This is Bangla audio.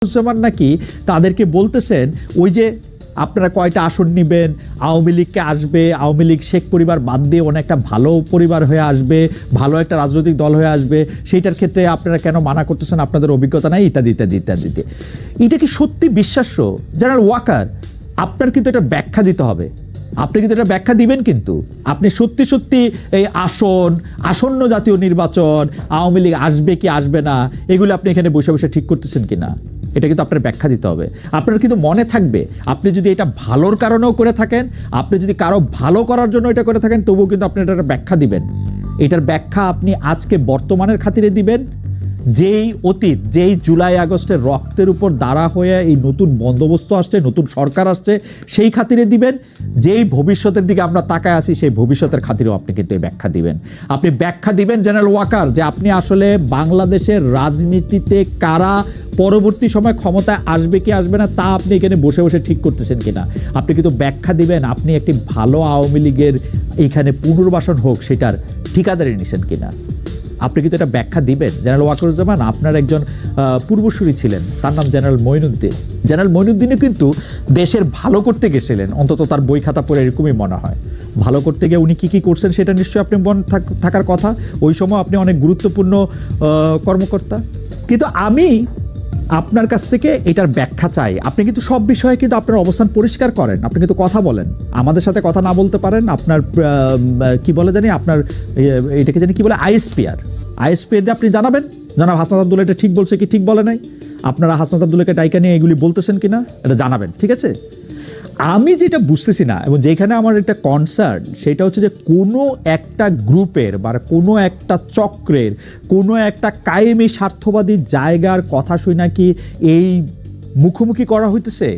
ওয়াকারুজ্জামান নাকি তাদেরকে বলতেছেন ওই যে আপনারা কয়টা আসন নেবেন, আওয়ামী লীগকে আসবে, আওয়ামী লীগ শেখ পরিবার বাদ দিয়ে অনেক একটা ভালো পরিবার হয়ে আসবে, ভালো একটা রাজনৈতিক দল হয়ে আসবে, সেইটার ক্ষেত্রে আপনারা কেন মানা করতেছেন, আপনাদের অভিজ্ঞতা নাই, ইত্যাদি ইত্যাদি ইত্যাদিতে। এটা কি সত্যি বিশ্বাস্য? জেনারেল ওয়াকার, আপনার কিন্তু এটা ব্যাখ্যা দিতে হবে। আপনি কিন্তু এটা ব্যাখ্যা দিবেন, কিন্তু আপনি সত্যি সত্যি এই আসন্ন জাতীয় নির্বাচন, আওয়ামী লীগ আসবে কি আসবে না, এগুলো আপনি এখানে বসে বসে ঠিক করতেছেন কিনা, এটা কিন্তু আপনার ব্যাখ্যা দিতে হবে। আপনার কিন্তু মনে থাকবে, আপনি যদি এটা ভালোর কারণেও করে থাকেন, আপনি যদি কারো ভালো করার জন্য এটা করে থাকেন, তবুও কিন্তু আপনি এটার ব্যাখ্যা দিবেন। এটার ব্যাখ্যা আপনি আজকে বর্তমানের খাতিরে দিবেন, যেই অতীত, যেই জুলাই আগস্টের রক্তের উপর দাঁড়া হয়ে এই নতুন বন্দোবস্ত আসছে, নতুন সরকার আসছে, সেই খাতিরে দিবেন। যেই ভবিষ্যতের দিকে আমরা তাকায় আসি, সেই ভবিষ্যতের খাতিরেও আপনি কিন্তু এই ব্যাখ্যা দিবেন। আপনি ব্যাখ্যা দিবেন জেনারেল ওয়াকার, যে আপনি আসলে বাংলাদেশের রাজনীতিতে কারা পরবর্তী সময় ক্ষমতায় আসবে কি আসবে না, তা আপনি এখানে বসে বসে ঠিক করতেছেন কিনা। আপনি কিন্তু ব্যাখ্যা দিবেন আপনি একটি ভালো আওয়ামী লীগের এইখানে পুনর্বাসন হোক, সেটার ঠিকাদারি নিছেন কিনা। আপনি কিন্তু এটা ব্যাখ্যা দিবেন। জেনারেল ওয়াকারুজ্জামান আপনার একজন পূর্বসূরি ছিলেন, তার নাম জেনারেল মঈনুদ্দিন। জেনারেল মঈনুদ্দিনও কিন্তু দেশের ভালো করতে গেছিলেন, অন্তত তার বই খাতা পড়ে এরকমই মনে হয়। ভালো করতে গিয়ে উনি কী করছেন সেটা নিশ্চয়ই আপনি মনে থাকার কথা। ওই সময় আপনি অনেক গুরুত্বপূর্ণ কর্মকর্তা। কিন্তু আমি আপনার কাছ থেকে এটার ব্যাখ্যা চাই। আপনি কিন্তু সব বিষয়ে কিন্তু আপনার অবস্থান পরিষ্কার করেন, আপনি কিন্তু কথা বলেন, আমাদের সাথে কথা না বলতে পারেন। আপনার কি বলে জানি, আপনার এটাকে জানি কি বলে, আইএসপিআর দিয়ে আপনি জানাবেন জনাব হাসনাত আব্দুল্লাহ এটা ঠিক বলছে কি ঠিক বলে নাই, আপনারা হাসনাত আব্দুল্লাহকে ডাইকা নিয়ে এগুলি বলতেছেন কিনা এটা জানাবেন, ঠিক আছে? আমি যেটা বুঝতেছি না এবং যেখানে আমার একটা কনসার্ন, সেটা হচ্ছে যে কোনো একটা গ্রুপের বা কোনো একটা চক্রের কোনো একটা কায়েমি স্বার্থবাদী জায়গার কথা শুনে কি এই মুখোমুখি করা হইতেছে।